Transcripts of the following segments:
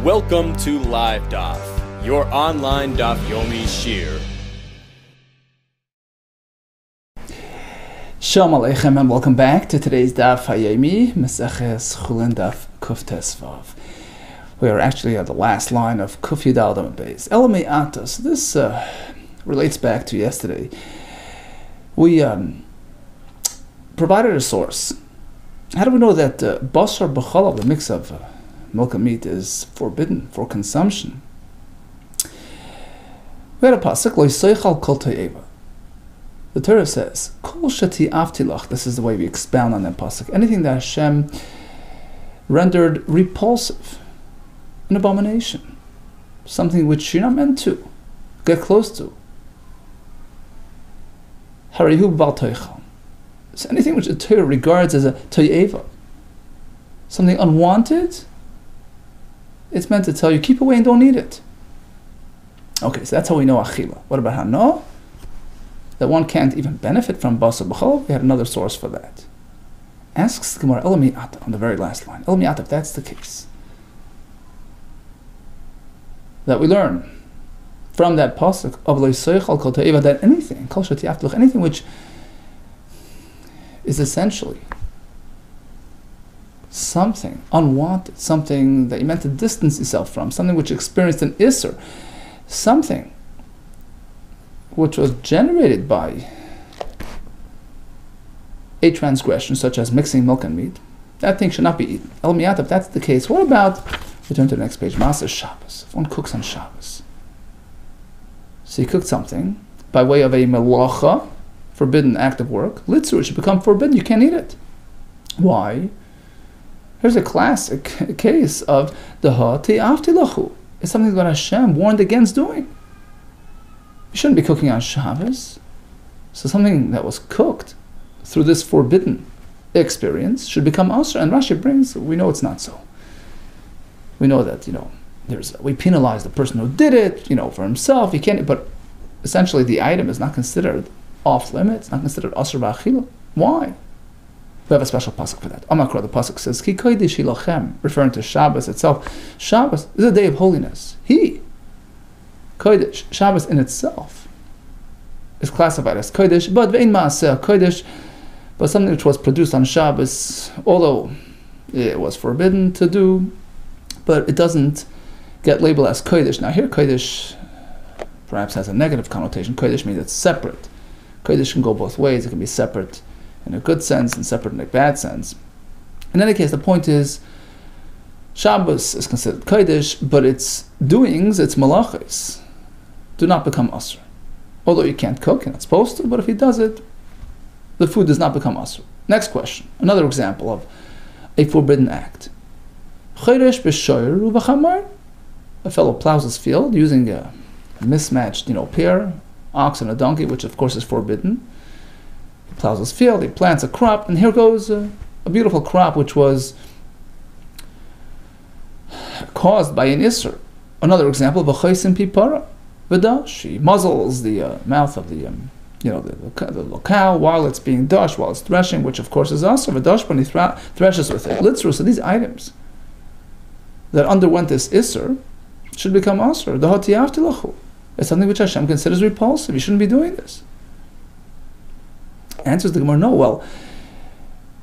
Welcome to LiveDaf, your online Daf Yomi Shir. Shalom Aleichem and welcome back to today's Daf Hayomi, Meseches CHULLIN Daf Kuf Tesvav. We are actually at the last line of Kuf Yudal Dam Beis. Elamei Atos. This relates back to yesterday. We provided a source. How do we know that basar b'chalav, the mix of milk and meat, is forbidden for consumption? We had a pasuk, Lo yiseichal kol to'eva. The Torah says, Kol sheti avtilach. This is the way we expound on that pasuk. Anything that Hashem rendered repulsive, an abomination, something which you're not meant to get close to. Harihu b'al toichal. So anything which the Torah regards as a to'eva, something unwanted, it's meant to tell you, keep away and don't eat it. Okay, so that's how we know achila. What about hano? That one can't even benefit from basar b'chol. We had another source for that. Asks the Gemara, Elamei Ata, on the very last line. Elamei Ata, if that's the case, that we learn from that pasuk of Lo yiseichal kol to'eva, that anything, kol sheti avtilach, anything which is essentially something unwanted, something that you meant to distance yourself from, something which experienced an isser, something which was generated by a transgression, such as mixing milk and meat, that thing should not be eaten. El miyat, if that's the case, what about, we turn to the next page, Maaseh Shabbos. If one cooks on Shabbos, so he cooked something by way of a melacha, forbidden act of work, litzur, it should become forbidden, you can't eat it. Why? Here's a classic case of the ha'ti avtilahu. It's something that Hashem warned against doing. You shouldn't be cooking on Shabbos. So something that was cooked through this forbidden experience should become asr. And Rashi brings, we know it's not so. We know that, we penalize the person who did it, for himself. He can't, but essentially the item is not considered off limits, not considered asr ba'achila. Why? We have a special pasuk for that. Amakra, the pasuk says, Ki kodesh hilachem, referring to Shabbos itself. Shabbos is a day of holiness. Kodesh, Shabbos in itself, is classified as kodesh, but ve'in ma'aseh kodesh, but something which was produced on Shabbos, although it was forbidden to do, but it doesn't get labeled as kodesh. Now here, kodesh perhaps has a negative connotation. Kodesh means it's separate. Kodesh can go both ways. It can be separate in a good sense and separate in a bad sense. In any case, the point is, Shabbos is considered kodesh, but its doings, its malachos, do not become asr. Although you can't cook, you're not supposed to, but if he does it, the food does not become asr. Next question, another example of a forbidden act. A fellow plows his field using a mismatched, pair, ox and a donkey, which of course is forbidden. He plows his field, he plants a crop, and here goes a beautiful crop which was caused by an isser. Another example, v'chaysim pipara, v'dash. He muzzles the mouth of the cow while it's being dashed, while it's threshing, which of course is asr. V'dash, when he threshes with it. Litzru, so these items that underwent this isser should become asr. The hati avtilahu. It's something which Hashem considers repulsive. You shouldn't be doing this. Answers the Gemara, no. Well,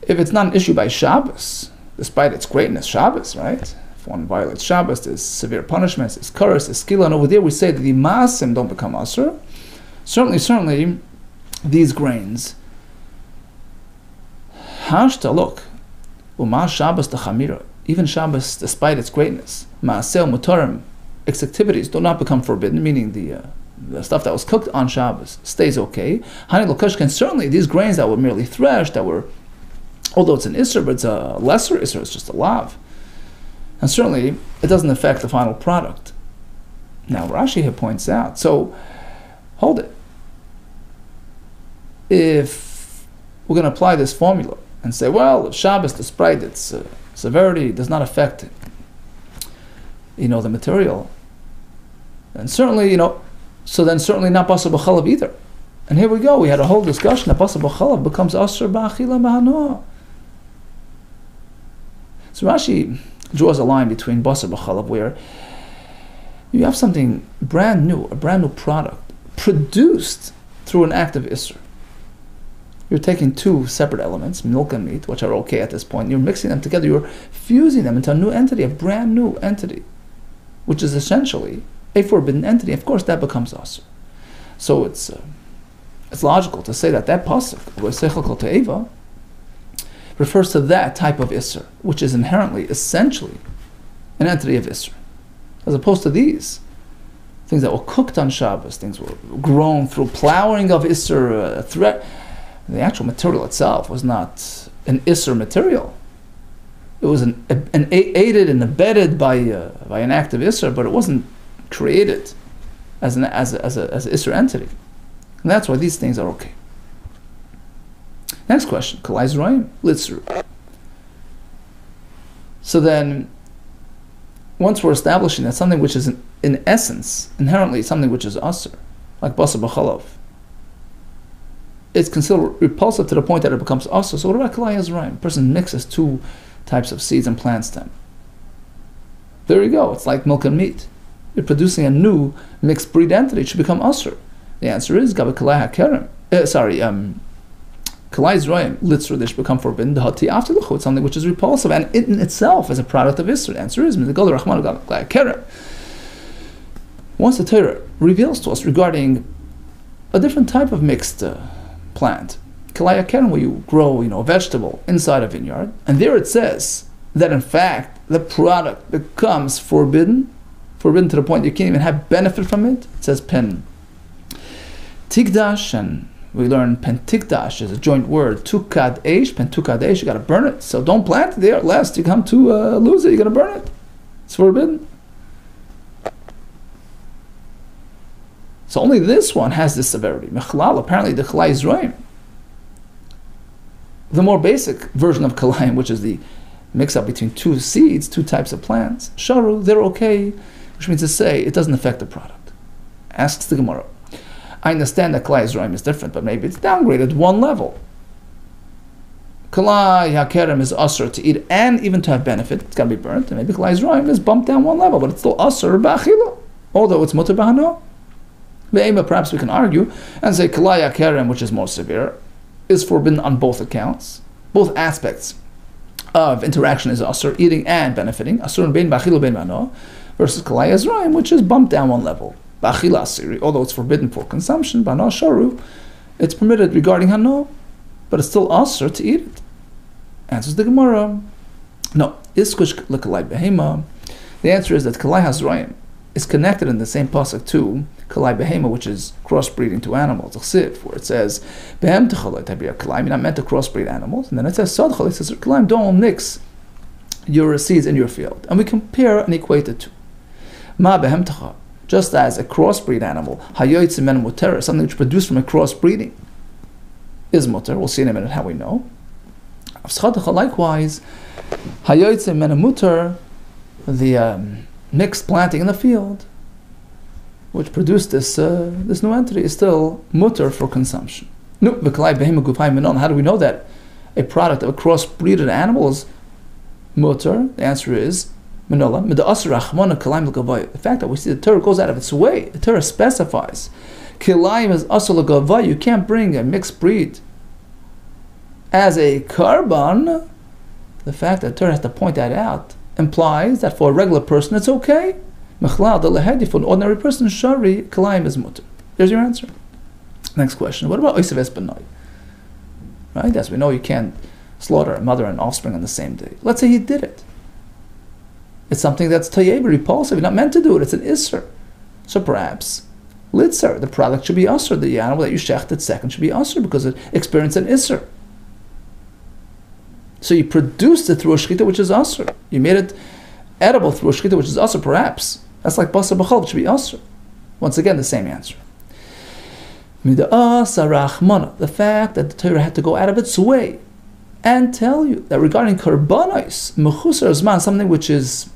if it's not an issue by Shabbos, despite its greatness, Shabbos, right? If one violates Shabbos, there's severe punishments, there's curse, there's skila, and over there we say that the maasim don't become asr. Certainly, these grains. Hashta, look, Uma Shabbos the even Shabbos, despite its greatness, maaseh mutarim, its activities do not become forbidden, meaning the stuff that was cooked on Shabbos stays okay. Hani l'kushkin, certainly these grains that were merely threshed, although it's an isser, but it's a lesser isser, it's just a lav. And certainly it doesn't affect the final product. Now Rashi here points out, so hold it. If we're going to apply this formula and say, well, if Shabbos, despite its severity, does not affect the material, then certainly, so then certainly not basar b'chalav either. And here we go, we had a whole discussion that basar b'chalav becomes asr b'achila b'hanoah. So Rashi draws a line between basar b'chalav, where you have something brand new, a brand new product, produced through an act of isser. You're taking two separate elements, milk and meat, which are okay at this point. You're mixing them together. You're fusing them into a new entity, a brand new entity, which is essentially a forbidden entity. Of course, that becomes asur. So it's logical to say that pasuk, refers to that type of isser, which is inherently, essentially, an entity of isser, as opposed to these things that were cooked on Shabbos, things were grown through plowing of isser, thread. The actual material itself was not an isser material. It was an aided and abetted by an act of isser, but it wasn't created as an isser entity. And that's why these things are okay. Next question: Kalai Zroim Litzru. So then, once we're establishing that something which is in essence inherently something which is asur, like basar b'chalav, it's considered repulsive to the point that it becomes asur. So what about Kalai Zroim? A person mixes two types of seeds and plants them. There you go. It's like milk and meat. You're producing a new mixed breed entity. It should become asur. The answer is Gabi Kalai HaKerem. Kalai Zroim Litzru, they should become forbidden. The Hati after the Chut, something which is repulsive and it in itself is a product of Isra. The answer is Mizagal Rachmanu Gabi Kalai HaKerem. Once the Torah reveals to us regarding a different type of mixed plant, Kalai HaKerem, where you grow, a vegetable inside a vineyard, and there it says that in fact the product becomes forbidden to the point you can't even have benefit from it. It says pen tikdash, and we learn pen tikdash is a joint word. Tukad eish, pen tukad eish, you got to burn it. So don't plant it there, lest you come to lose it. You got to burn it. It's forbidden. So only this one has this severity. Mechlal, apparently the Kalai Zroim, the more basic version of Kalayim, which is the mix-up between two seeds, two types of plants, Sharu, they're okay, which means to say it doesn't affect the product. Asks the Gemara. I understand that Kalai Zroim is different, but maybe it's downgraded one level. Kalai HaKerem is asur to eat and even to have benefit. It's got to be burnt. And maybe Kalai Zroim is bumped down one level, but it's still asur b'achila, although it's mutar b'hano. Perhaps we can argue and say Kalai HaKerem, which is more severe, is forbidden on both accounts. Both aspects of interaction is asur, eating and benefiting. Asur bein b'achila bein b'hano, versus Kalai Zroim, which is bumped down one level. B'achila asiri, although it's forbidden for consumption, b'hano sharu, it's permitted regarding hano, but it's still asur to eat it. Answers the Gemara. No, iskush l'kalai behema. The answer is that Kalai Zroim is connected in the same pasuk to Kalai behema, which is crossbreeding to animals. Where it says behem techalai tabir Kalai, not meant to crossbreed animals, and then it says sad chalai, it says Kalai, don't mix your seeds in your field, and we compare and equate the two. Ma behem techal, just as a crossbreed animal, hayoytzim men muter, something which produced from a crossbreeding, is muter. We'll see in a minute how we know. Likewise, hayoytzim men muter, the mixed planting in the field, which produced this new entity, is still mutter for consumption. How do we know that a product of a crossbreeded animal is mutter? The answer is the fact that we see the Torah goes out of its way. The Torah specifies kilayim is asur l'gavai. You can't bring a mixed breed as a carbon. The fact that the Torah has to point that out implies that for a regular person it's okay. For an ordinary person, shari kalayim is mutter. There's your answer. Next question. What about oisav es benoi? Right? As we know, you can't slaughter a mother and offspring on the same day. Let's say he did it. It's something that's tayyib, repulsive. You're not meant to do it. It's an isser. So perhaps litzer, the product should be asur. The animal that you shechted second should be asur because it experienced an isser. So you produced it through a shechita which is asur. You made it edible through a shechita which is asur, perhaps. That's like basar b'chalav, which should be asur. Once again, the same answer. The fact that the Torah had to go out of its way and tell you that regarding karbanos, mechusar zman, something which is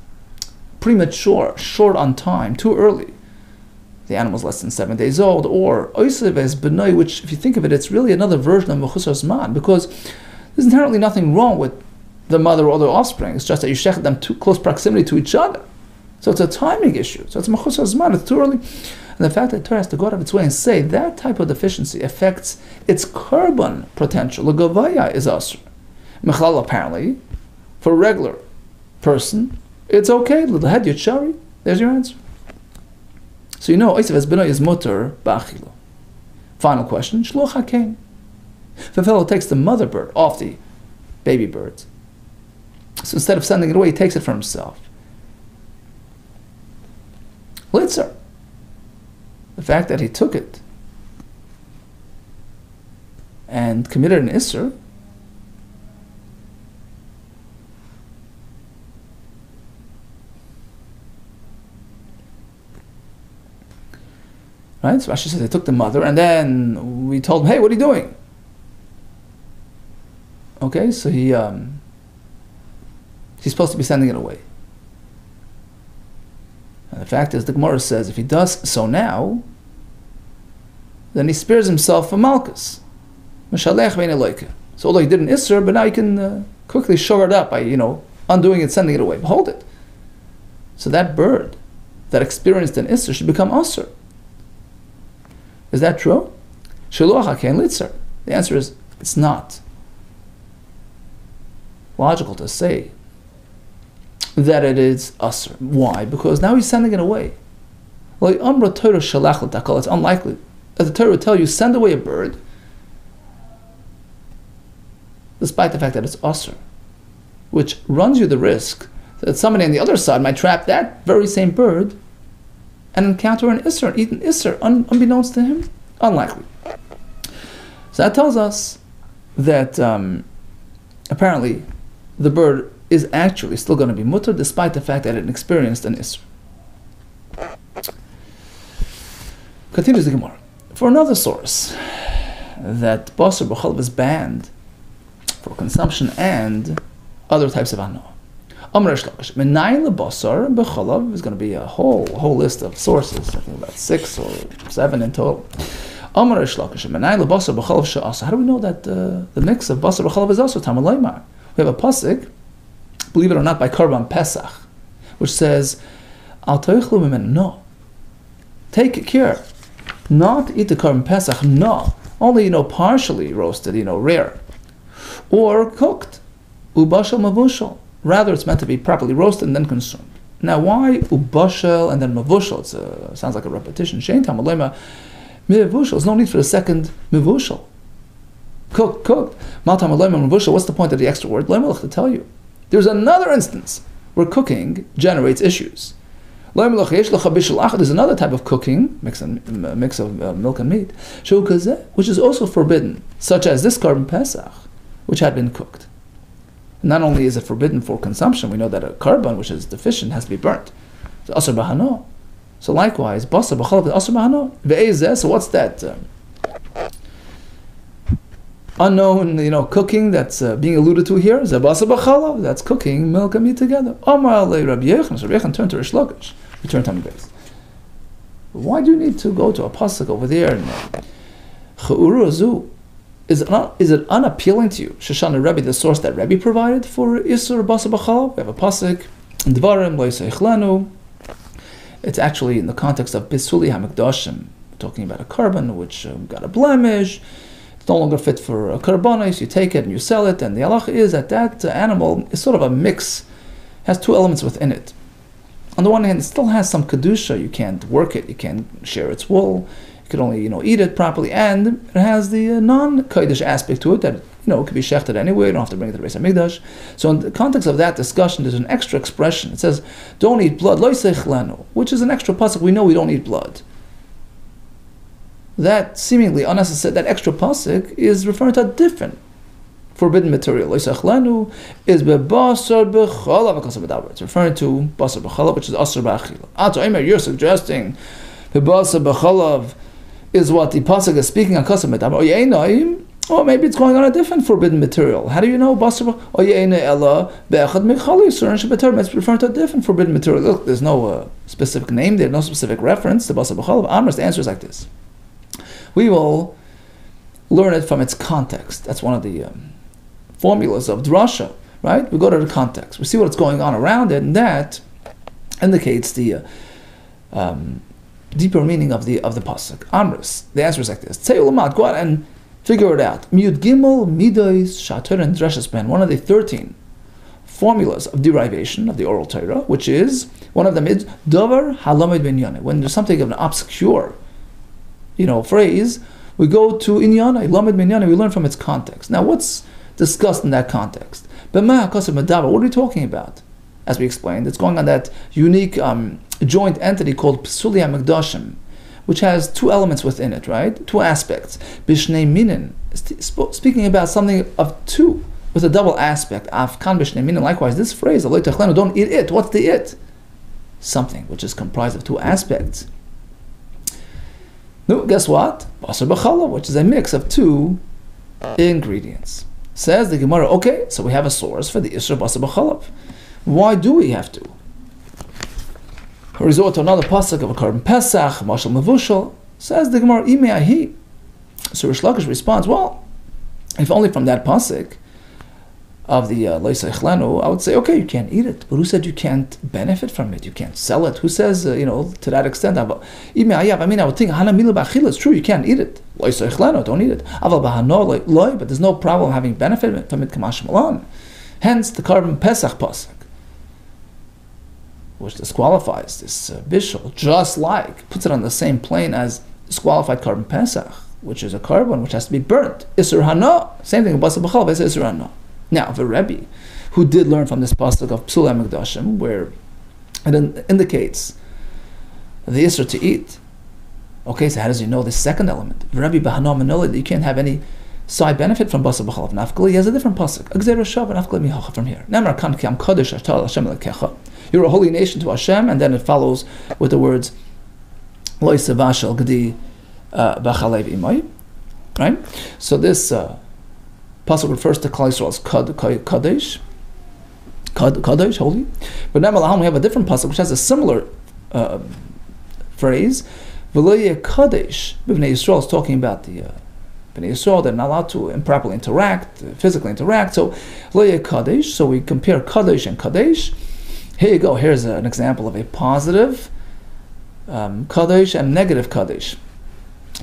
premature, short on time, too early. The animal's less than 7 days old, or oisav es benoi, which, if you think of it, it's really another version of mechusar zman, because there's inherently nothing wrong with the mother or the offspring. It's just that you shech them too close proximity to each other. So it's a timing issue. So it's machus hazman. It's too early. And the fact that Torah has to go out of its way and say that type of deficiency affects its carbon potential. The gavaya is asr. Mechlal apparently, for a regular person, it's okay. L'head yotshari. There's your answer. So you know, Oisav Ezbino is mutter ba'achilo. Final question, shluch hakein. If a fellow takes the mother bird off the baby birds, so instead of sending it away, he takes it for himself. Litzer. The fact that he took it and committed an isser, right? So Rashi says they took the mother, and then we told him, "Hey, what are you doing?" Okay, so he's supposed to be sending it away. And the fact is, the Gemara says, if he does so now, then he spares himself a malchus. So although he did an isser, but now he can quickly shore it up by, undoing it, sending it away. Behold it. So that bird that experienced an isser should become asr. Is that true? The answer is, it's not logical to say that it is asr. Why? Because now he's sending it away. It's unlikely that the Torah would tell you, send away a bird, despite the fact that it's asr, which runs you the risk that somebody on the other side might trap that very same bird and encounter an isser, and eat an isser, unbeknownst to him. Unlikely. So that tells us that apparently the bird is actually still going to be mutter, despite the fact that it experienced an isser. Continues the Gemara. For another source, that basar b'chalav is banned for consumption and other types of anah. Amar Shlokish, Menayin lebasar b'chalav is going to be a whole list of sources. I think about 6 or 7 in total. Amar Shlokish, Menayin lebasar b'chalav she'asa. How do we know that the mix of basar b'chalav is also Talmud Leimar? We have a pasuk, believe it or not, by Karban Pesach, which says, Al toichlu mimenu. No, take care, not eat the Karban Pesach. No, only partially roasted, rare, or cooked. Ubashal mavushal. Rather, it's meant to be properly roasted and then consumed. Now, why ubashal and then mavushal? It sounds like a repetition. Shein Talmud Leimar mivushal. There's no need for the second mivushal. Cooked. Mal Talmud Leimar mavushal. What's the point of the extra word? Leimelech to tell you. There's another instance where cooking generates issues. There's another type of cooking, mix of milk and meat, which is also forbidden, such as this Karban Pesach, which had been cooked. Not only is it forbidden for consumption, we know that a carbon which is deficient has to be burnt. So asr b'hano. So likewise, basar b'chalav is asr b'hano. Ve'ezeh. So what's that unknown, cooking that's being alluded to here? Basar b'chalav. That's cooking milk and meat together. Amar le Rabbi Yechon. So Rabbi Yechon turned to Rish Lakish. Return to base. Why do you need to go to a pasuk over there? Cha'uru azu. Is it unappealing to you, Shoshana Rebbe, the source that Rebbe provided for Isur Basar B'chalav? We have a pasuk in Dvarim Lo Yisayichlenu. It's actually in the context of Bisuli HaMikdashim, talking about a carbon which got a blemish. It's no longer fit for a karbanos. You take it and you sell it, and the halacha is that animal is sort of a mix, has 2 elements within it. On the one hand, it still has some kedusha. You can't work it. You can't share its wool. You could only, eat it properly, and it has the non-kodesh aspect to it that, it could be shechted anyway. You don't have to bring it to the Beis HaMikdash. So in the context of that discussion, there's an extra expression. It says, "Don't eat blood," lo yisayichlenu, which is an extra pasuk. We know we don't eat blood. That seemingly unnecessary, that extra pasuk is referring to a different forbidden material. Lo yisayichlenu is bebasar b'chalav. It's referring to basar b'chalav, which is asr b'achila. Ato Eimer, you're suggesting bebasar b'chalav is what the pasuk is speaking on kasam medaber, or maybe it's going on a different forbidden material. How do you know basar ella be'echad michali surin shebeter? It's referring to a different forbidden material. Look, there's no specific name there, no specific reference to basar b'chalav. Amr's, the answer is like this. We will learn it from its context. That's one of the formulas of drasha. right? We go to the context. We see what's going on around it, and that indicates the deeper meaning of the pasuk. Amrus. The answer is like this: Tzei ulamat. Go out and figure it out. Miyud gimel midos shator and dreshes ben. One of the 13 formulas of derivation of the oral Torah, which is one of them is davar halamed binyane. When there's something of an obscure, phrase, we go to inyane, lamed binyane. We learn from its context. Now, what's discussed in that context? B'ma hakasav medavar. What are we talking about? As we explained, it's going on that unique joint entity called Psuli HaMikdashim, which has two elements within it, right? Two aspects. Bishnei minin, speaking about something of two, with a double aspect. Afkan bishnei minin. Likewise, this phrase, don't eat it. What's the it? Something which is comprised of two aspects. No, guess what? Basar b'chalav, which is a mix of two ingredients. Says the Gemara, okay, so we have a source for the Isra Basar b'chalav. Why do we have to resort to another pasuk of a korban pesach, mashal mevushal? Says the Gemara, imeahi. So Rish Lakish responds, well, if only from that pasuk of the Leisei Chlenu, I would say, okay, you can't eat it. But who said you can't benefit from it? You can't sell it. Who says, to that extent? I would think, it's true, you can't eat it. Leisei Chlenu, don't eat it. But there's no problem having benefit from it. Kamash Malan. Hence the korban pesach pasuk, which disqualifies this bishul, just like puts it on the same plane as disqualified korban pesach, which is a korban which has to be burnt. Isur hana, same thing. Basar b'chalav is isur hana. Now, the Rebbe, who did learn from this pasuk of Psuli HaMikdashim, where it indicates the isur to eat. Okay, so how does he know the second element? The Rebbe b'hana manola, that you can't have any side benefit from basar b'chalav. Nafkali, he has a different pasuk. Agzer shav nafkali mihacha from here. Namar kan ki am kodesh ashtal Hashem lekecha. You're a holy nation to Hashem, and then it follows with the words Lo yisavashal gedi b'chalev imay. Right? So this pasuk refers to Klal Yisrael's kadesh, holy. But now we have a different pasuk which has a similar phrase. V'lo kadesh. B'nei Yisrael is talking about the B'nei Yisrael. They're not allowed to improperly interact, physically interact. So lo kadesh. So we compare kadesh and kadesh. Here you go. Here's an example of a positive kadesh and negative kadesh.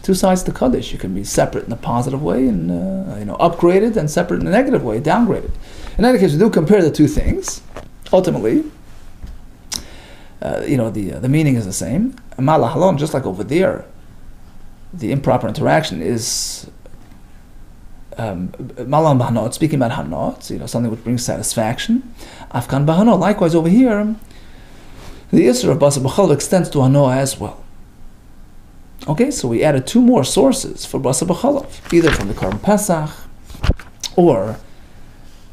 Two sides to kadesh. You can be separate in a positive way and upgraded, and separate in a negative way, downgraded. In any case, we do compare the two things. Ultimately, the meaning is the same. Malah halon, just like over there, the improper interaction is malam b'hanot, speaking about hanot, something which brings satisfaction. Afkan b'hanot, likewise over here, the isra of basar b'chalav extends to hanot as well. Okay, so we added two more sources for basar b'chalav, either from the korban pesach or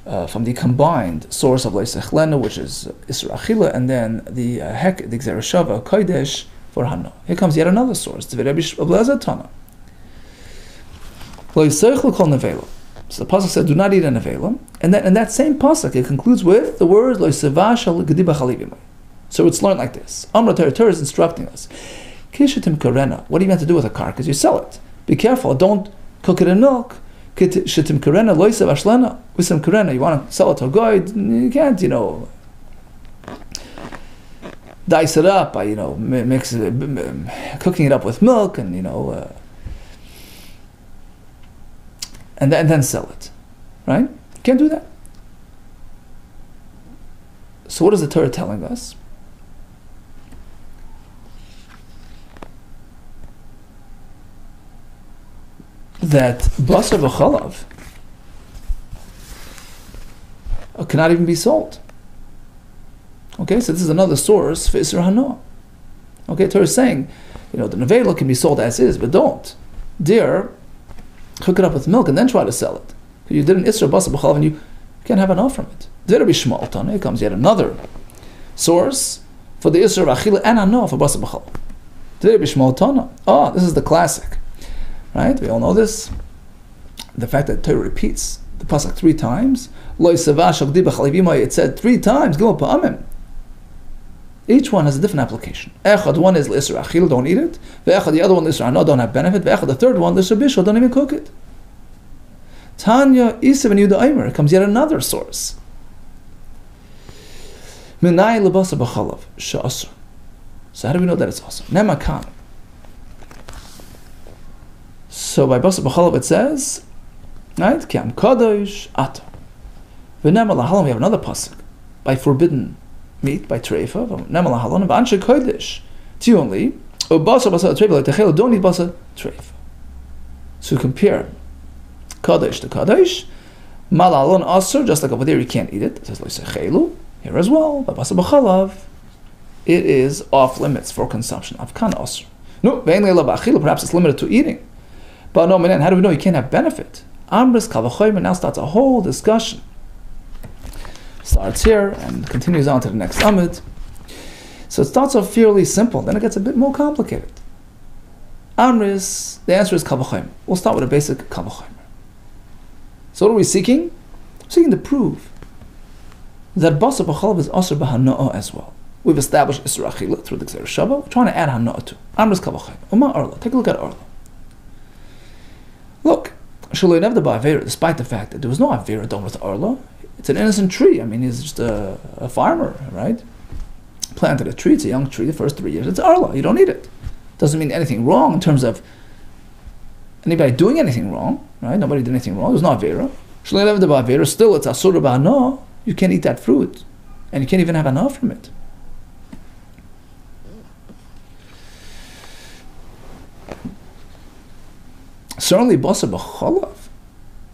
from the combined source of leisei chlenu, which is isra achila, and then the gzera shava kodesh for hanot. Here comes yet another source, the Rebbe Eliezer Tana. So the pasuk said, "Do not eat a nevela," and then in that same pasuk it concludes with the words "Lo yisavashal gedi b'chalev imay." So it's learned like this. Amra Torah is instructing us. Kishitim karena. What do you meant to do with a carcass? You sell it. Be careful. Don't cook it in milk. Kishitim karena lo yisavashlena. With some karena, you want to sell it to a guy. You can't, dice it up by mix it, cooking it up with milk and and then sell it, right? You can't do that. So what is the Torah telling us? That basar v'chalav cannot even be sold. Okay, so this is another source for Isra Hanoah. Okay, Torah is saying, the nevela can be sold as is, but don't dare cook it up with milk and then try to sell it. Because you did an Isra basar b'chalav and you can't have enough from it. There be shmal tana. Here comes yet another source for the Isra of achila and hanoah for basar b'chalav. There be shmal tana. This is the classic. Right? We all know this. The fact that Torah repeats the pasuk 3 times. Lo yisavash agdi b'chalev imay. It said 3 times. Gimel pa'amim. Each one has a different application. Echad, one is l'isra achil, don't eat it. Ve'echad, the other one l'isra hanoah, don't have benefit. Ve'echad, the third one l'isra bishul, don't even cook it. Tanya Isav and Yuda Aimer, comes yet another source Minai lebasa b'chalav she'asur. So how do we know that it's asur? Nemakan. So by basa b'chalav it says, right? Ki am kadosh ata. V'nema lahalom, we have another pasuk. By forbidden meat, by treifa. V'nema lahalom, v'anshe kodesh. Tionli. Basa basa treifa, like techela, don't eat basa treifa. So compare kadosh to kadosh. Malalon asur, just like over there you can't eat it. It says like here as well. By basa b'chalav, it is off limits for consumption. Avkan asur. No, perhaps it's limited to eating. But no, man, how do we know you can't have benefit? Amris Kavachoymer now starts a whole discussion. Starts here and continues on to the next Amid. So it starts off fairly simple, then it gets a bit more complicated. Amris, the answer is Kavachoymer. We'll start with a basic Kavachoymer. So what are we seeking? We're seeking to prove that Basa B'chalav is Asr B'Hano'ah as well. We've established Isra Achila through the Gzer Shabbat. We're trying to add Hano'ah to Amris Kavachoymer. Uma Arla. Take a look at Arla. Look, Shaloi never by Avera, despite the fact that there was no Avera done with Arla. It's an innocent tree. I mean, he's just a farmer, right? Planted a tree, it's a young tree, the first 3 years. It's Arla, you don't need it. Doesn't mean anything wrong in terms of anybody doing anything wrong, right? Nobody did anything wrong. There's no Avera. Shaloi never by Avera, still it's Asur B'Hano'ah. You can't eat that fruit. And you can't even have enough from it. Certainly Basa B'chalav,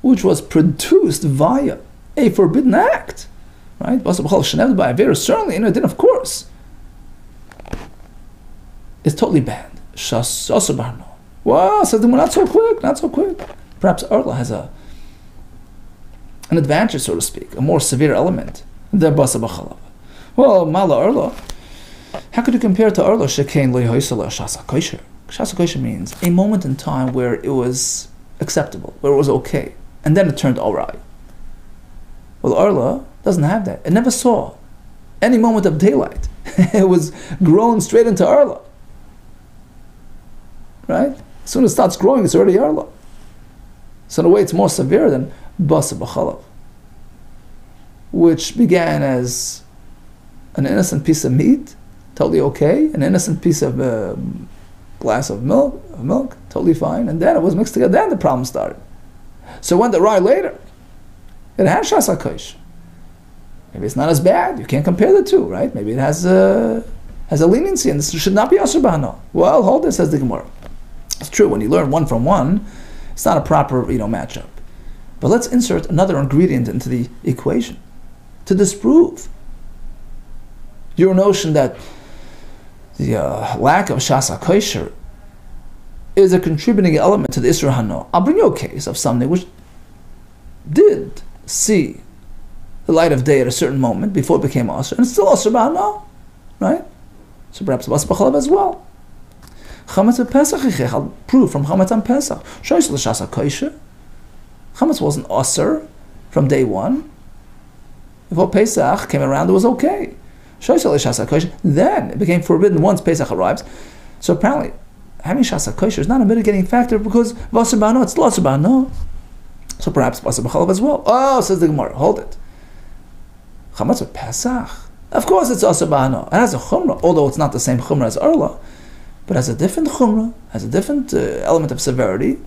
which was produced via a forbidden act, right? Basa B'chalav sheneved by Avera, certainly in a din, of course, is totally banned. Shas B'Hano'ah. Well, says the not so quick, not so quick. Perhaps Arla has an advantage, so to speak, a more severe element than Basa B'chalav. Well, Mala Arla, how could you compare to Arla? Shekein lo yhoisala shasa kosher. Shasa kosher means a moment in time where it was acceptable, where it was okay, and then it turned alright. Well, Arla doesn't have that. It never saw any moment of daylight. It was grown straight into Arla. Right? As soon as it starts growing, it's already Arla. So in a way, it's more severe than Basa B'chalav, which began as an innocent piece of meat, totally okay, an innocent piece of glass of milk, totally fine, and then it was mixed together, then the problem started. So when the rye later, it has Shasa Kosh. Maybe it's not as bad, you can't compare the two, right? Maybe it has a leniency, and this should not be Asur B'Hano'ah. Well, hold it, says the Gemara. It's true, when you learn one from one, it's not a proper matchup. But let's insert another ingredient into the equation to disprove your notion that the lack of Shasa Kosher is a contributing element to the Isra Hano'ah. I'll bring you a case of something which did see the light of day at a certain moment before it became Asr, and it's still Asr B'Hano'ah, right? So perhaps Basa B'chalav as well. Chametz Pesach, I'll prove from Chametz on Pesach. Shoyis l'Shasa Kosher. Chametz wasn't Asr from day one. Before Pesach came around, it was okay. Then it became forbidden once Pesach arrives. So apparently, having Shasa Kosher is not a mitigating factor because Basa B'Hano'ah, it's Basa B'Hano'ah. So perhaps Basa B'chalav as well. Oh, says the Gemara, hold it. Chametz with Pesach. Of course it's Basa B'Hano'ah. It has a chumrah, although it's not the same chumrah as Arla, but has a different chumrah, has a different element of severity,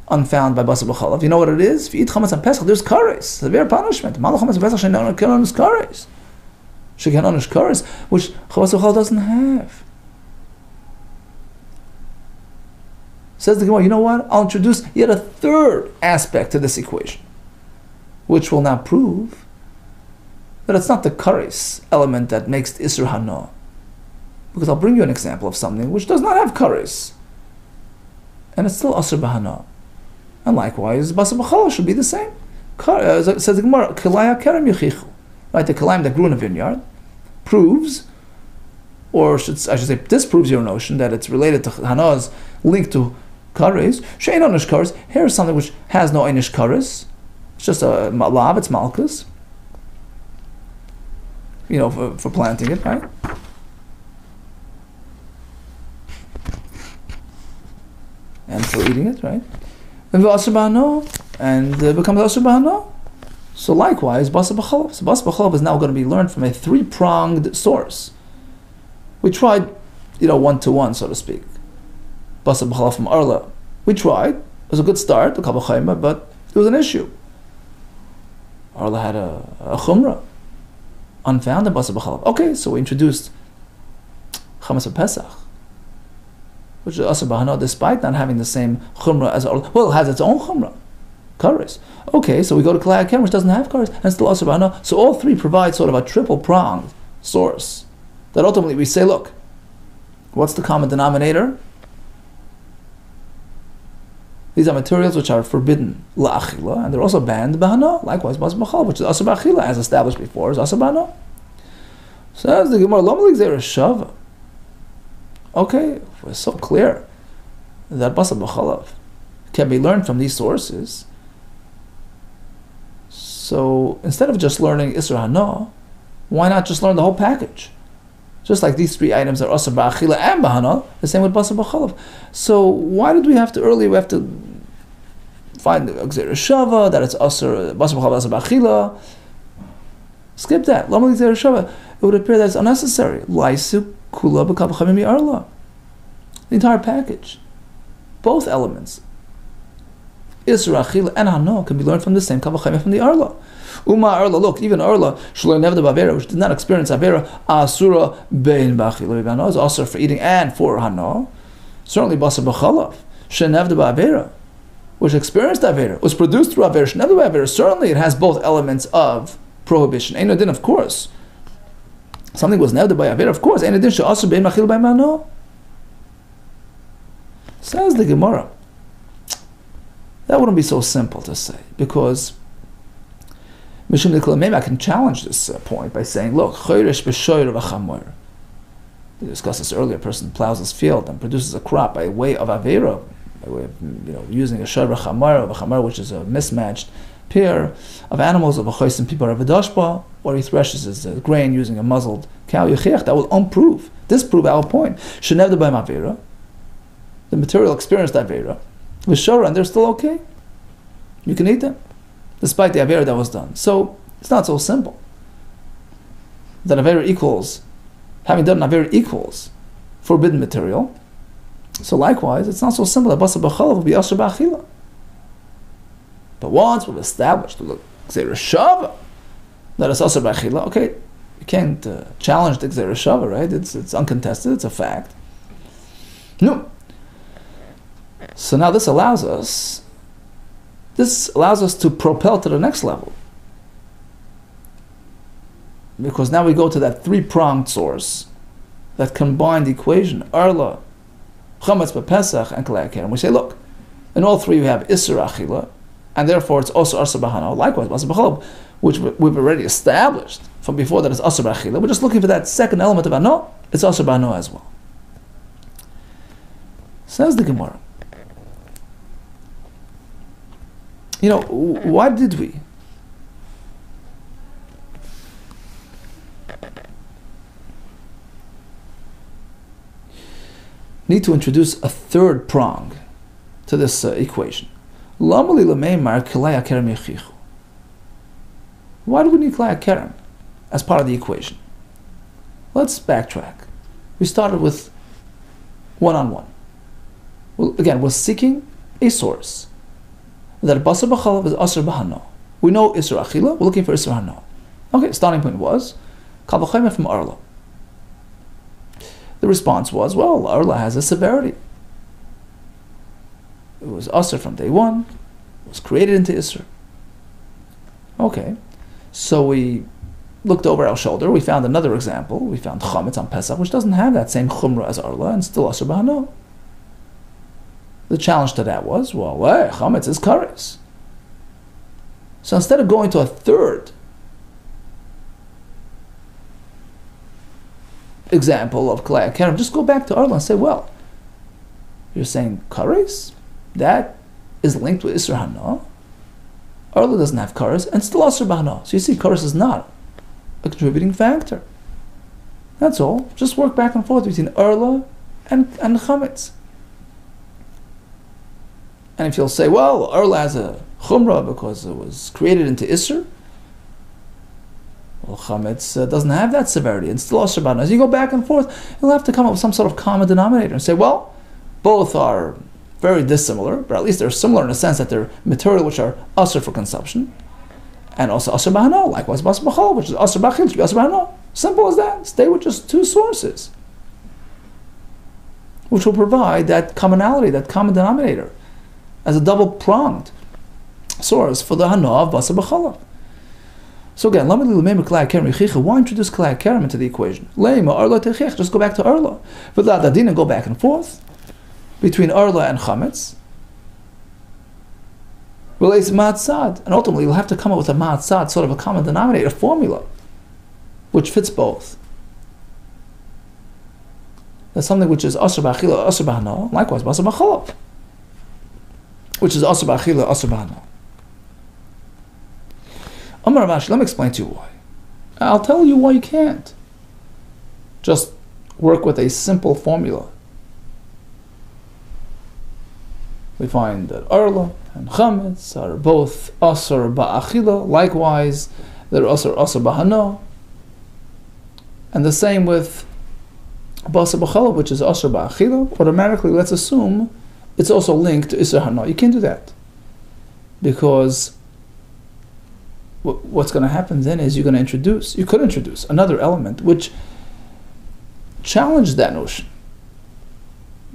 unfound by Basa B'chalav. You know what it is? If you eat Chametz on Pesach, there's kares, severe punishment. Malach Chametz Pesach she'enon kares. She'enon kares, which Chametz B'chalav doesn't have. Says the Gemara, you know what? I'll introduce yet a third aspect to this equation, which will now prove that it's not the kares element that makes the Isra Hano'ah. Because I'll bring you an example of something which does not have kares, and it's still Asr B'Hano'ah. And likewise, Basa B'chalav should be the same. Says the Gemara, Kelaya Kerem Yechichu. Right, the Kelaim that grew in a vineyard proves, or I should say, disproves your notion that it's related to Hanoah's link to kares. She'ein onish kares. Here is something which has no onish kares. It's just a lav, it's malchus. For planting it, right? And for eating it, right? And it becomes Asur B'Hano'ah. So likewise, Basar B'chalav. So Basar B'chalav is now going to be learned from a three-pronged source. We tried, one-to-one, so to speak. Basar B'chalav from Arla. We tried. It was a good start, the Kal V'chaima, but it was an issue. Arla had a chumrah, unfounded Basar B'chalav. Okay, so we introduced Chametz Pesach, which is Asur B'hana, despite not having the same chumrah as Arla. Well, it has its own chumrah. Kares. Okay, so we go to Kalei HaKerem, which doesn't have kares, and still Asur B'hana. So all three provide sort of a triple-pronged source that ultimately we say, look, what's the common denominator? These are materials which are forbidden la'achila, and they're also banned b'hana. Likewise, Basar B'chalav, which is Asur B'achila, as established before, is Asur B'hana. Says the Gemara, Lo Malik Zera Shava. Okay, we're so clear that Basar B'chalav can be learned from these sources. So instead of just learning Isra Hana, why not just learn the whole package? Just like these three items are Asur B'achila and B'hana, the same with Basar B'chalav. So why did we have to find the Gzeira Shava, that it's Asur, Basar B'chalav, Asur B'achila? Skip that. Lama Gzeira Shava. It would appear that it's unnecessary. Laisu Kula B'kal V'chamim Mi'arla. The entire package. Both elements, Isra, Achila, and Hana, can be learned from the same Kal V'chaim from the Arla. Uma Arla, look, even Arla, Shaloi Nevda B'Avera, which did not experience Avera, Asura Bein B'Achila B'Hana, is Asur for eating and for Hana. Certainly Basar B'chalav, Shenevda B'Avera, which experienced Avera, was produced through Avera, Shenevda B'Avera, certainly it has both elements of prohibition. Ein Adin, of course. Something was Nevda by Avera, of course. Ein Adin, She'asur Bein B'Achila B'Hana. Says the Gemara, that wouldn't be so simple to say, because maybe I can challenge this point by saying, look, we discussed this earlier, a person plows his field and produces a crop by way of Avera, by way of using a shoyr v'chamar, which is a mismatched pair of animals of a chos and people of a dashba, or he threshes his grain using a muzzled cow, that will disprove our point. Shenevda by Avera, the material experienced Avera, with Shora, and they're still okay. You can eat them, despite the Avera that was done. So it's not so simple that Avera equals, having done Avera equals forbidden material. So likewise, it's not so simple that Basar B'chalav will be Asur B'achila. But once we've established the Gzeira Shava, that it's Asur B'achila, okay, you can't challenge the Gzeira Shava, right? It's uncontested, it's a fact. No. So now this allows us to propel to the next level. Because now we go to that three-pronged source, that combined equation, Arla, Chametz B'Pesach, and Kalei HaKerem. We say, look, in all three we have Isra Achila, and therefore it's also Asur B'hana. Likewise, Basar B'chalav, which we've already established from before that it's Asur B'achila. We're just looking for that second element of Hana, it's Asur B'hana as well. Says the Gemara, why did we need to introduce a third prong to this equation? Why do we need Kalei HaKerem as part of the equation? Let's backtrack. We started with one-on-one. Well, again, we're seeking a source that Basar B'chalav is Asur B'hana. We know Isra Achila, we're looking for Isra Hana. Okay, starting point was Kal V'chaim from Arla. The response was, well, Arla has a severity. It was Asur from day one, it was created into Isra. Okay, so we looked over our shoulder, we found another example, we found Chametz on Pesach, which doesn't have that same chumrah as Arla, and still Asur B'hana. The challenge to that was, Chametz is kares. So instead of going to a third example of Kalei HaKerem, just go back to Arla and say, well, you're saying kares? That is linked with Isra Hana. Arla doesn't have kares, and still Asur B'hana. So you see, kares is not a contributing factor. That's all. Just work back and forth between Arla and Chametz. And if you'll say, well, Arla has a chumrah because it was created into Isser, Well, chametz doesn't have that severity, and still asur b'hana. As you go back and forth, you'll have to come up with some sort of common denominator and say, well, both are very dissimilar, but at least they're similar in the sense that they're material which are asur for consumption, and also asur b'hana. Likewise, basar b'chol, which is asur b'achil, should be asur b'hana. Simple as that. Stay with just two sources, which will provide that commonality, that common denominator, as a double-pronged source for the hana of basar b'chol. So again, why introduce kalei kerem into the equation? Just go back to arla. Without dadina, go back and forth between arla and chametz. Relates ma'atzad, and ultimately you'll have to come up with a ma'atzad, sort of a common denominator formula, which fits both. That's something which is asur b'achila, asur b'hana. Likewise, basar b'chol, which is asur b'achila, asur b'hana. Amar Rashi, let me explain to you why. I'll tell you why you can't just work with a simple formula. We find that arla and chametz are both asur ba'achila. Likewise, they're asur b'hana. And the same with basar b'chol, which is asur ba'achila. Automatically, let's assume it's also linked to isur hana. You can't do that, because what's going to happen then is you could introduce another element which challenged that notion.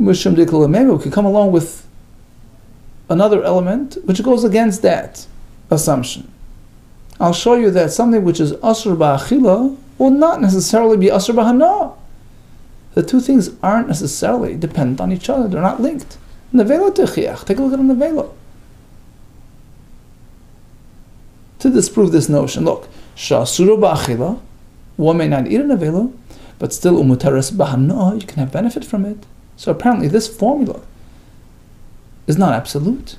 Mishum dikla could come along with another element which goes against that assumption. I'll show you that something which is asur ba'achila will not necessarily be asur b'hana. The two things aren't necessarily dependent on each other. They're not linked. Nevela techiach. Take a look at a nevela. To disprove this notion, look, sha'asura ba'achila, one may not eat a nevela, but still umutaris b'hana, you can have benefit from it. So apparently this formula is not absolute.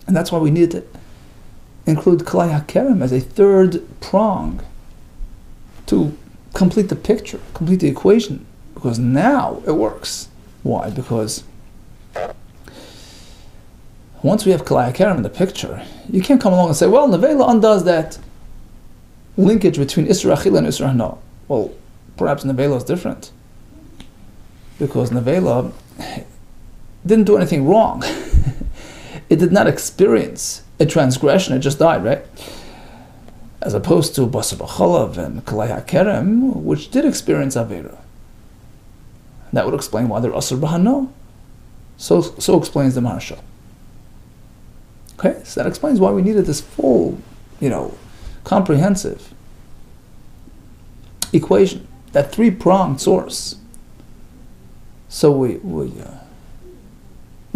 And that's why we need to include kalei hakerem as a third prong to complete the picture, complete the equation, because now it works. Why? Because once we have kalei hakerem in the picture, you can't come along and say, well, nevela undoes that linkage between isur achila and isur hana. Well, perhaps nevela is different, because nevela didn't do anything wrong. It did not experience a transgression, it just died, right? As opposed to basar b'chol and kalei hakerem, which did experience avera. That would explain why they're asur b'hana. So explains the Maharshal. Okay, so that explains why we needed this full, comprehensive equation, that three-pronged source. So we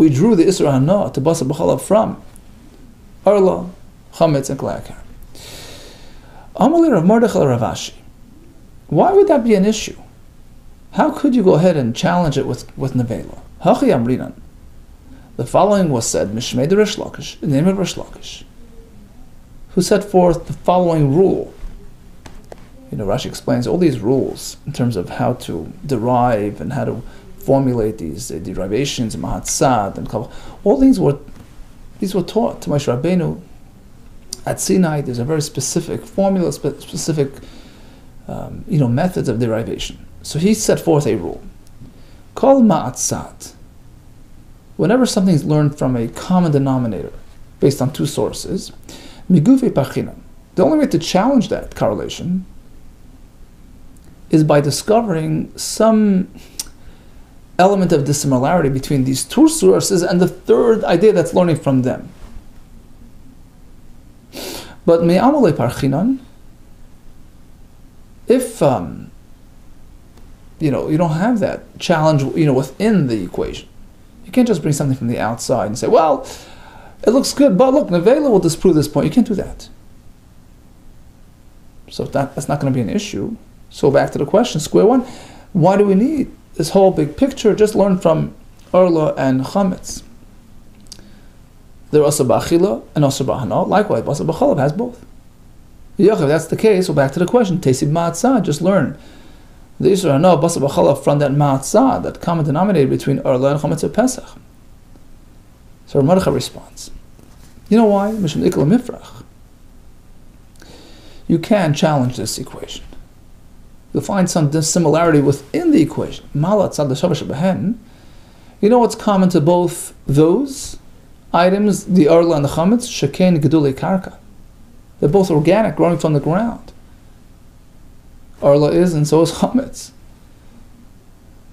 drew the isur hana to basar b'chol from arla, chametz, and kalei hakerem. Amalei Rav Mordechai Rav Ashi. Why would that be an issue? How could you go ahead and challenge it with nevela? Hachi amrinan. The following was said, Mishmei de Rish Lakish, in the name of Rish Lakish, who set forth the following rule. Rashi explains all these rules in terms of how to derive and how to formulate these derivations, mahatzad and kabbalah. All these were taught to Moshe Rabbeinu at Sinai. There's a very specific formula, specific methods of derivation. So he set forth a rule. Kol ma'atzad. Whenever something is learned from a common denominator based on two sources, migufe pachinan. The only way to challenge that correlation is by discovering some element of dissimilarity between these two sources and the third idea that's learning from them. But me'amalei parchinan, if you don't have that challenge, within the equation, you can't just bring something from the outside and say, well, it looks good, but look, nevela will disprove this point. You can't do that. So that's not going to be an issue. So back to the question, square one, why do we need this whole big picture? Just learn from arla and chametz. They're asur b'achila and asur b'hana. Likewise, basar b'chol has both. If that's the case, so back to the question, tesib ma'atzah, just learn the isur hana, basar b'chol from that ma'atzah, that common denominator between arla and chametz of Pesach. So Rav Mordechai responds, you know why? Mishum ikla mifrach. you can challenge this equation. You'll find some dissimilarity within the equation. You know what's common to both those items, the arla and the chametz? Shekain gedulei karka. They're both organic, growing from the ground. Arla is, and so is chametz,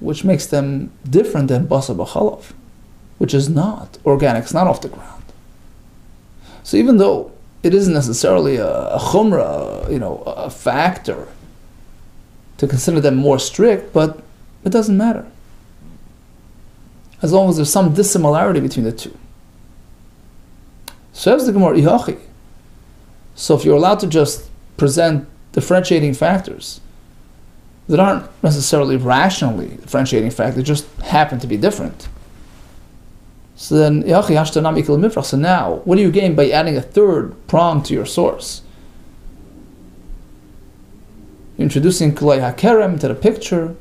which makes them different than basa b'chalav, which is not organic, it's not off the ground. So even though it isn't necessarily a chumrah, a factor to consider them more strict, but it doesn't matter, as long as there's some dissimilarity between the two. Says the Gemara, Ihachi. So if you're allowed to just present differentiating factors that aren't necessarily rationally differentiating factors, they just happen to be different. So then, so now, what do you gain by adding a third prong to your source? You're introducing Kalei HaKerem to the picture.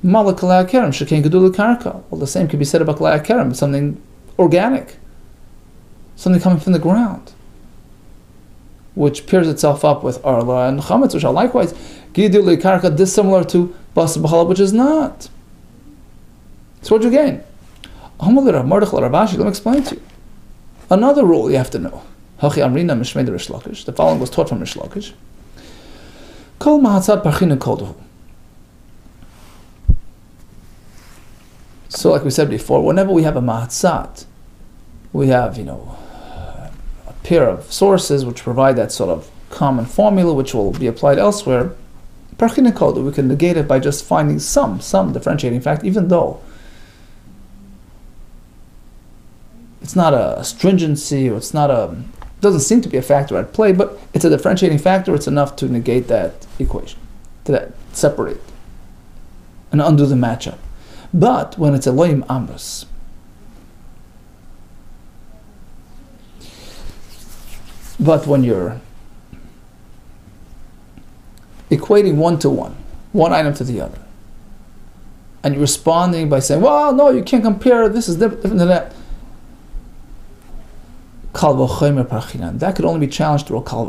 Mala Kalei HaKerem, Shekain Gedulei Karka. Well, the same could be said about Kalei HaKerem, something organic, something coming from the ground, which pairs itself up with Arla and Chametz, which are likewise Gedulei Karka, dissimilar to Basa B'chalav, which is not. So what do you gain? Let me explain to you. Another rule you have to know. The following was taught from Rish Lakish. So like we said before, whenever we have a mahatzat, we have, a pair of sources which provide that sort of common formula which will be applied elsewhere. We can negate it by just finding some differentiating fact, even though it's not a stringency, or doesn't seem to be a factor at play, but it's a differentiating factor. It's enough to negate that equation, to separate and undo the matchup. But when it's Elohim Amras, but when you're equating one to one item to the other, and you're responding by saying, well, no, you can't compare, this is different than that, that could only be challenged through kal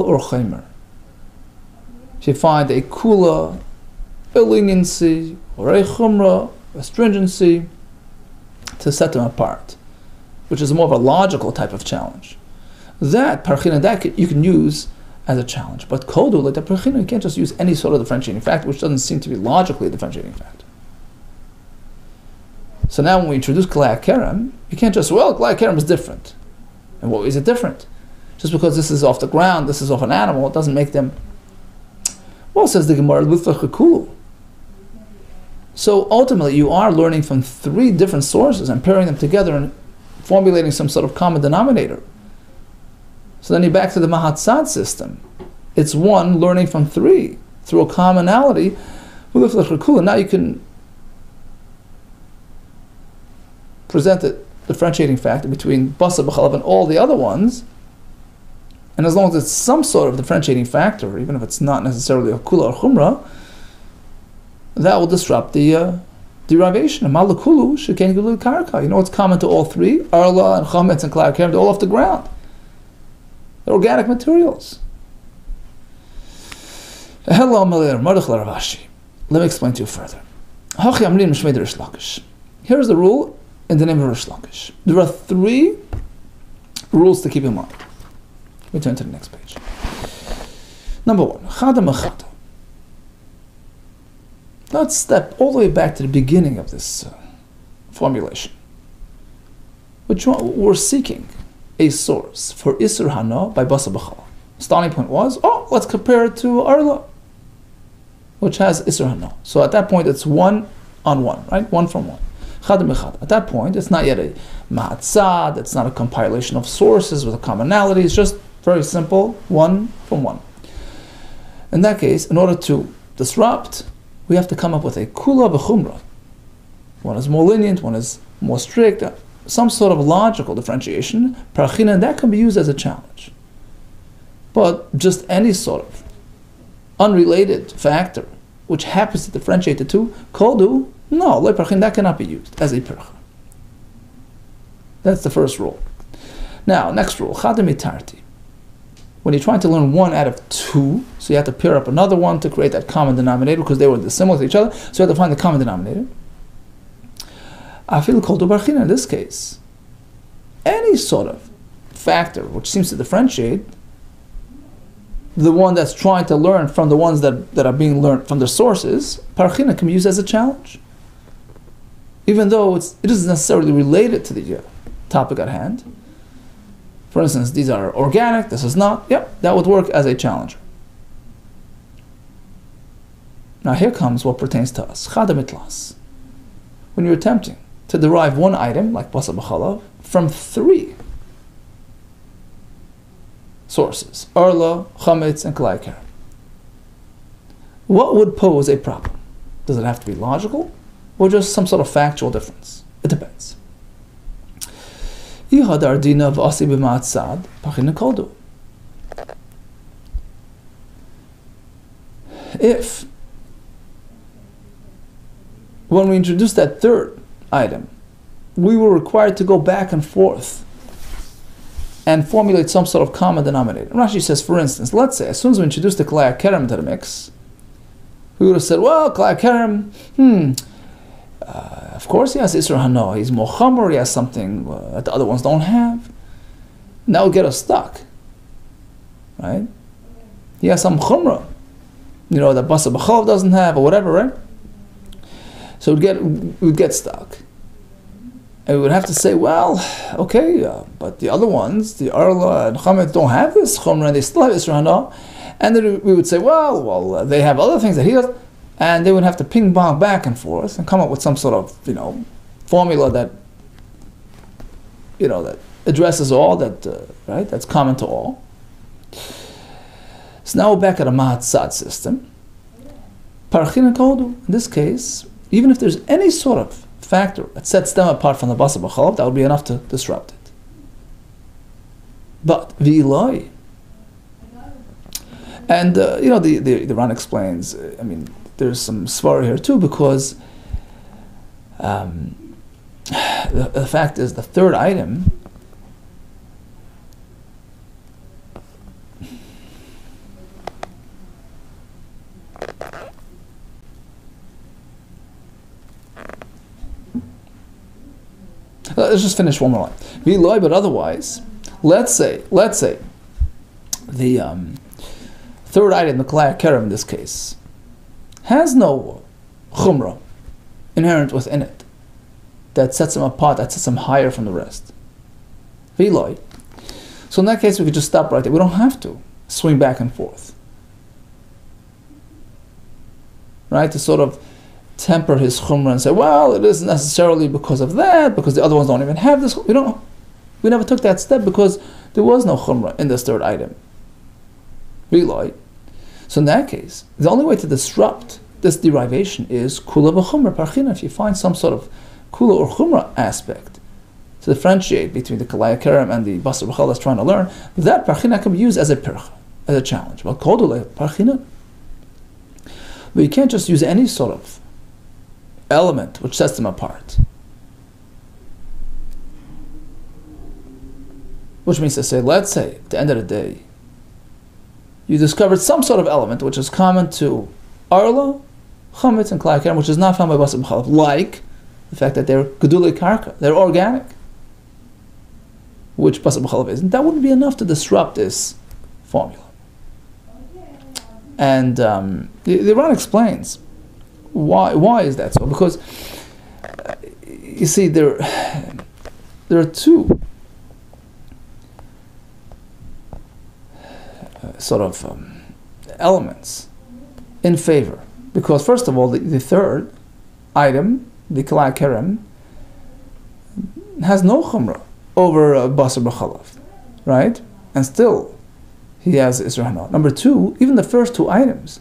or chaymer. If you find a kula, a leniency, or a chumrah, a stringency, to set them apart, which is more of a logical type of challenge. That parchina, that you can use as a challenge. But kodu, like the parchina, you can't just use any sort of differentiating factor, which doesn't seem to be logically a differentiating factor. So now when we introduce Kalei HaKerem, you can't just, Kalei HaKerem is different. And what is it different? Just because this is off the ground, this is off an animal, it doesn't make them. Well, says the Gemara, so ultimately you are learning from three different sources and pairing them together and formulating some sort of common denominator. So then you're back to the Mahatzad system. It's one learning from three through a commonality. Now you can present a differentiating factor between Basa B'chalav and all the other ones, and as long as it's some sort of differentiating factor, even if it's not necessarily a kula or chumrah, that will disrupt the derivation. Malakulu shekain gedulei karka. You know what's common to all three? Arla and chametz and Kalei HaKerem, they're all off the ground. They're organic materials. Let me explain to you further. Here's the rule in the name of Rish Lakish. There are three rules to keep in mind. Let me turn to the next page. Number one, chada mechada. Let's step all the way back to the beginning of this formulation. Which one? We're seeking a source for Isur Hana by Basa B'chalav. Starting point was, let's compare it to Arla, which has Isur Hana. So at that point, it's one on one, right? One from one. Chada mechada. At that point, it's not yet a ma'atzad, it's not a compilation of sources with a commonality, it's just very simple, one from one. In that case, in order to disrupt, we have to come up with a kula b'chumrah. One is more lenient, one is more strict, some sort of logical differentiation, parchina, that can be used as a challenge. But just any sort of unrelated factor which happens to differentiate the two, kodu, no, le parchin, that cannot be used as a percha. That's the first rule. Now, next rule, chadamitarti. when you're trying to learn one out of two, so you have to pair up another one to create that common denominator because they were dissimilar to each other, so you have to find the common denominator. I feel called to parshanut in this case. Any sort of factor which seems to differentiate the one that's trying to learn from the ones that are being learned from the sources, parshanut can be used as a challenge. Even though it isn't necessarily related to the topic at hand. For instance, these are organic, this is not. Yep, that would work as a challenger. Now here comes what pertains to us. Chadamitlas. When you're attempting to derive one item, like basar b'chalav, from three sources, arla, chametz, and kalai karam. What would pose a problem? Does it have to be logical, or just some sort of factual difference? It depends. If, when we introduced that third item, we were required to go back and forth and formulate some sort of common denominator. Rashi says, for instance, let's say, as soon as we introduced the kalai karam into the mix, we would have said, well, kalai karam, of course he has Isra Hano, he's more chomer, he has something that the other ones don't have. That would get us stuck, right? He has some chumrah, that basar b'chalav doesn't have, or whatever, right? So we'd get stuck. And we would have to say, well, okay, but the other ones, the arla and chametz, don't have this chumrah, and they still have Isra Hano. And then we would say, well, they have other things that he does. And they would have to ping pong back and forth and come up with some sort of, formula that, that addresses all, right? That's common to all. So now we're back at a mahatzad system. Parshanut kodu, in this case, even if there's any sort of factor that sets them apart from the basar b'chalav, that would be enough to disrupt it. But v'iloi, and the Ran explains. There's some svara here too, because the fact is the third item let's just finish one more line. But otherwise, let's say the third item, the kalai karam in this case, has no chumrah inherent within it that sets them apart, that sets them higher from the rest. V'iloi. So in that case, we could just stop right there. We don't have to swing back and forth, right? To sort of temper his chumrah and say, well, it isn't necessarily because of that, because the other ones don't even have this. We never took that step because there was no chumrah in this third item. V'iloi. So in that case, the only way to disrupt this derivation is kula b'chumra parshanut. If you find some sort of kula or chumra aspect to differentiate between the kalai karam and the basar b'chalav that's trying to learn, that parshanut can be used as a pircha, as a challenge. But kodule parshanut. But you can't just use any sort of element which sets them apart. Which means to say, let's say, at the end of the day, you discovered some sort of element which is common to arla, chametz, and kalai karam, which is not found by basar b'chalav, like the fact that they're gedulei karka, they're organic, which basar b'chalav isn't. That wouldn't be enough to disrupt this formula. And the Ran explains why is that so? Because you see, there are two sort of elements in favor. Because first of all, the third item, the kalai karam, has no chumrah over basar b'chalav, right? And still, he has Isra Hano. Number two, even the first two items,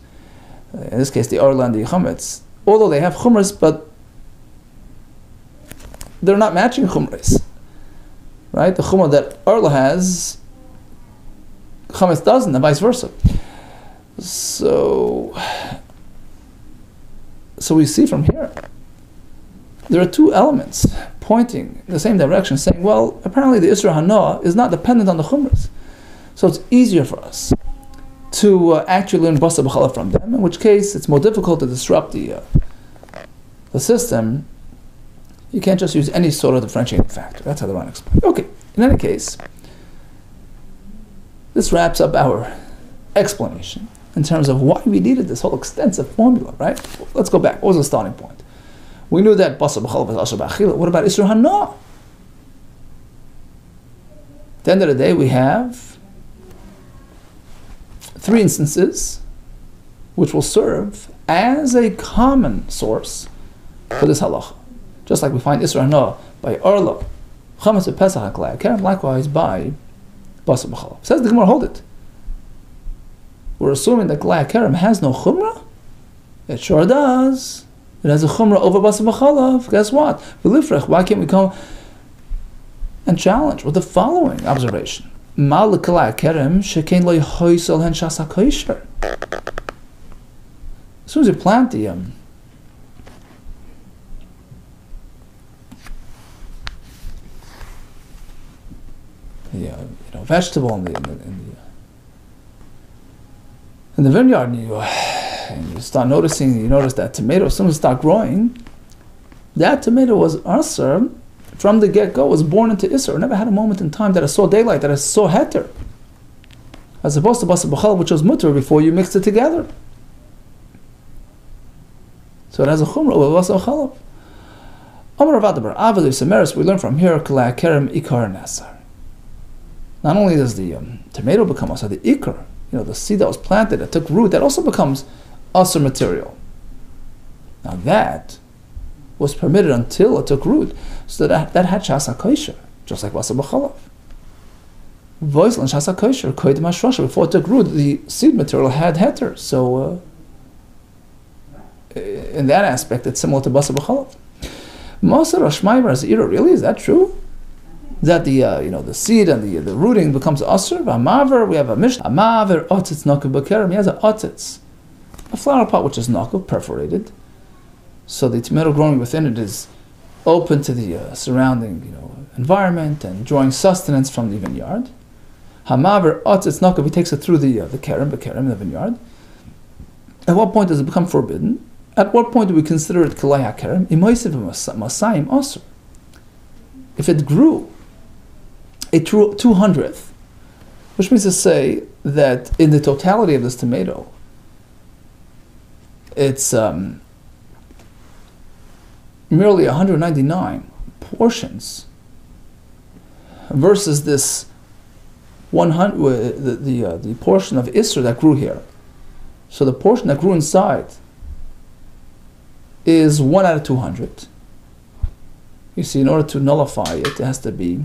in this case the arla and the chametz, although they have chumras, but they're not matching chumras, right? The chumrah that arla has, chametz doesn't, and vice versa. So we see from here, there are two elements pointing in the same direction, saying, well, apparently the Isra Hano is not dependent on the chumras. So it's easier for us to actually learn Basa B'Chalav from them, in which case it's more difficult to disrupt the system. You can't just use any sort of differentiating factor. That's how the Ran explains. Okay, in any case, this wraps up our explanation in terms of why we needed this whole extensive formula, right? Let's go back. What was the starting point? We knew that Basa B'Chalav is Asher B'Achila. What about Isra Hana? At the end of the day, we have 3 instances which will serve as a common source for this halacha. Just like we find Isra Hana by Orla, Chametz Pesach HaKlei Kerem, likewise by Basa B'Chalav. Says the Gemara, hold it. We're assuming that Klei Kerem has no chumrah? It sure does. It has a chumrah over Basa B'Chalav. Guess what? Why can't we come and challenge with the following observation? Mal Klei Kerem shekein lo yhoisel hen shasa kosher. As soon as you plant the vegetable in the vineyard, and you start noticing, you notice that tomato, as soon as it starts growing, that tomato was Asr from the get-go, was born into Isser. Never had a moment in time that I saw daylight, that I saw heter. As opposed to Basa B'Chalav, which was mutter before you mixed it together. So it has a chumrah over Basa B'Chalav. Amar Rav Adabar, Avadu Semeris, we learn from here, Klei Kerem Ikar Nasar. Not only does the tomato become Asr, the Ikar, the seed that was planted, that took root, that also becomes Asr material. Now that was permitted until it took root, so that had Shasa Kosher, just like Basa B'Chalav. Voislan Shasa Kosher, Koidim HaShrasha, before it took root, the seed material had heter. So in that aspect, it's similar to Basa B'Chalav. Moser Ashmaimer as Ira, really? Is that true? That the seed and the rooting becomes Asr? Amaver, we have a Mishnah. Amaver Otzitz Nakav B'Kerem. He has a Otzitz, a flower pot which is Nakav, perforated. So the tomato growing within it is open to the surrounding environment and drawing sustenance from the vineyard. Hamaver Otzitz Nakav, he takes it through the Kerem, the vineyard. At what point does it become forbidden? At what point do we consider it Klei HaKerem? Imoisiv Masayim Asr. If it grew a 200th, which means to say that in the totality of this tomato, it's merely 199 portions versus this 100, the portion of Isser that grew here. So the portion that grew inside is 1 out of 200. You see, in order to nullify it, it has to be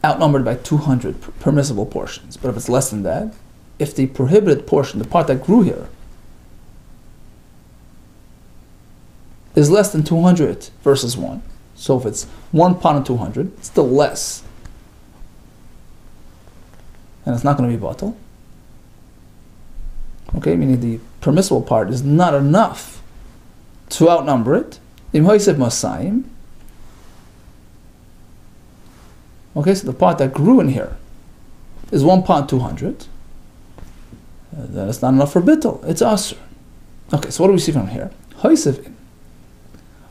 outnumbered by 200 permissible portions. But if it's less than that, if the prohibited portion, the part that grew here, is less than 200 versus 1, so if it's 1 pound and 200, it's still less. And it's not going to be batal. Okay, meaning the permissible part is not enough to outnumber it. Okay, so the part that grew in here is 1 pound 200. Then it's not enough for bittul. It's asr. Okay, so what do we see from here?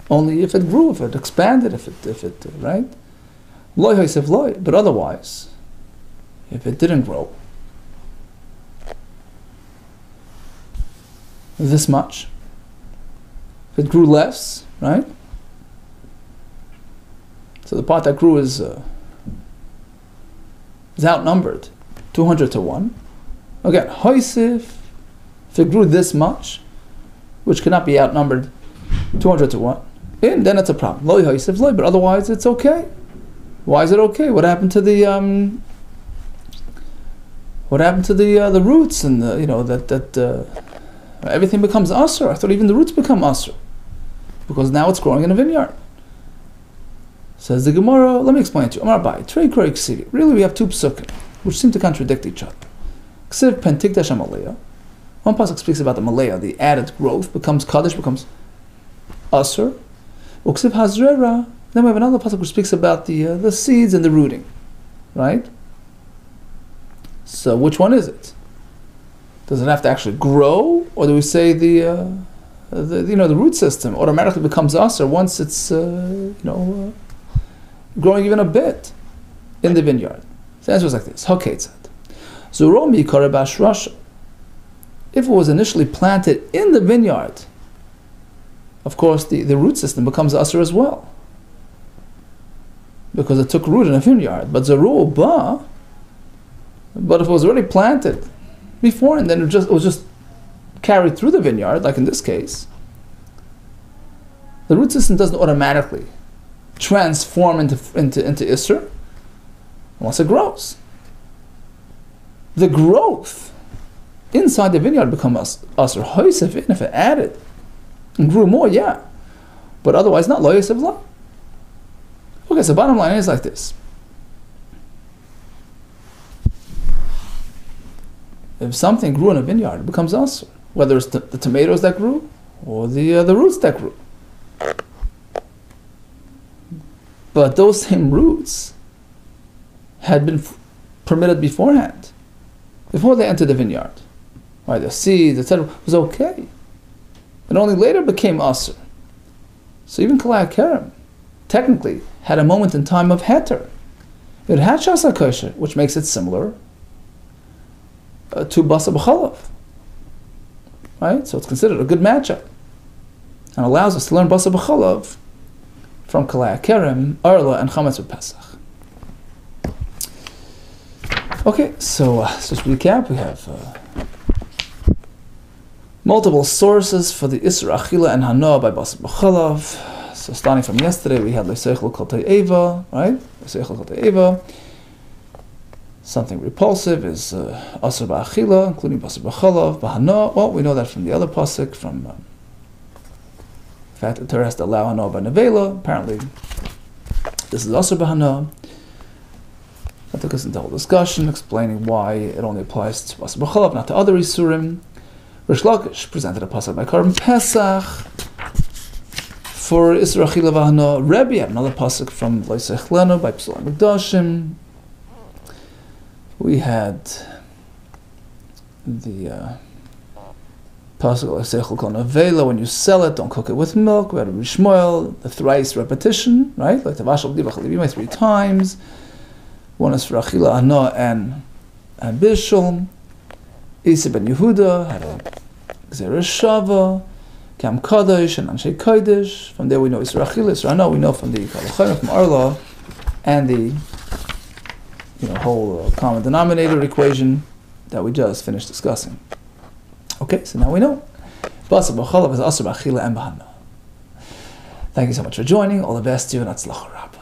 Only if it grew, if it expanded, if it right? Loy hoisef loy. But otherwise, if it didn't grow this much, if it grew less, right? So the part that grew is outnumbered 200 to 1. Again, hoisif, if it grew this much, which cannot be outnumbered 200 to 1, and then it's a problem. Loy hoisif loy, but otherwise it's okay. Why is it okay? What happened to the roots and everything becomes asr? I thought even the roots become asr because now it's growing in a vineyard. Says the Gemara, let me explain it to you. Amar Bai, Trei Kroi Ksivi. Really, we have 2 psukim which seem to contradict each other. Ksiv pentikdash amalea. One pasuk speaks about the malea, the added growth, becomes kaddish, becomes asr. Uksiv hazrera. Then we have another pasuk which speaks about the seeds and the rooting, right? So which one is it? Does it have to actually grow, or do we say the root system automatically becomes usher once it's growing even a bit in the vineyard? So the answer is like this. If it was initially planted in the vineyard, of course the root system becomes usher as well, because it took root in a vineyard. But if it was already planted before and then it was just carried through the vineyard, like in this case, the root system doesn't automatically transform into Isser unless it grows. The growth inside the vineyard becomes Asr. Hoysef, if it added and grew more, yeah. But otherwise not. Lo Yosef Lo. Okay, so bottom line is like this. If something grew in a vineyard, it becomes Asr. Whether it's the tomatoes that grew or the roots that grew. But those same roots had been permitted beforehand, before they entered the vineyard. Right, the seeds, etc., was okay. And only later became Asr. So even Kalei Kerem technically had a moment in time of Heter. It had Shasa Kosher, which makes it similar to Basa B'chalav. Right? So it's considered a good matchup. And allows us to learn Basa B'chalav from Kalei Kerem, Arla, and Chametz with Pesach. Okay, so let's just recap. We have multiple sources for the Isra Achila and Hanoah by Basa B'chalav. So starting from yesterday, we had Le'seichel Kol Te'eva, right? Le'seichel Kol Te'eva. Something repulsive is Asr Ba'achila, including Basa B'chalav, B'Hanoah. Well, we know that from the other pasuk, from the fact that Torah has to allow Hanoah by Nevela. Apparently, this is Asr B'Hanoah. That took us into a whole discussion, explaining why it only applies to Basa B'chalav, not to other Isurim. Rish Lakish presented a pasuk by Korban Pesach for Isra Achila V'Hanoah. Rebbe had another pasuk from Leisech Leno by Psulim Mikdashim. We had the pasuk Leisech Kol Nevela, when you sell it, don't cook it with milk. We had Rishmoel, the thrice repetition, right? Like Tavashal B'Dibach Levimai 3 times. One is for Achila, Hanoah, and Bishul. Isa ben Yehuda had a Gzera Shava, Kam Kadosh, and Anshe Kodesh. From there we know Isra Achila, Isra Hanoah. We know from the Kalachayim, from Arla, and the whole common denominator equation that we just finished discussing. Okay, so now we know. Basa B'chalav is Asr B'Achila and B'Hanoah. Thank you so much for joining. All the best to you, and Atzlach Rab.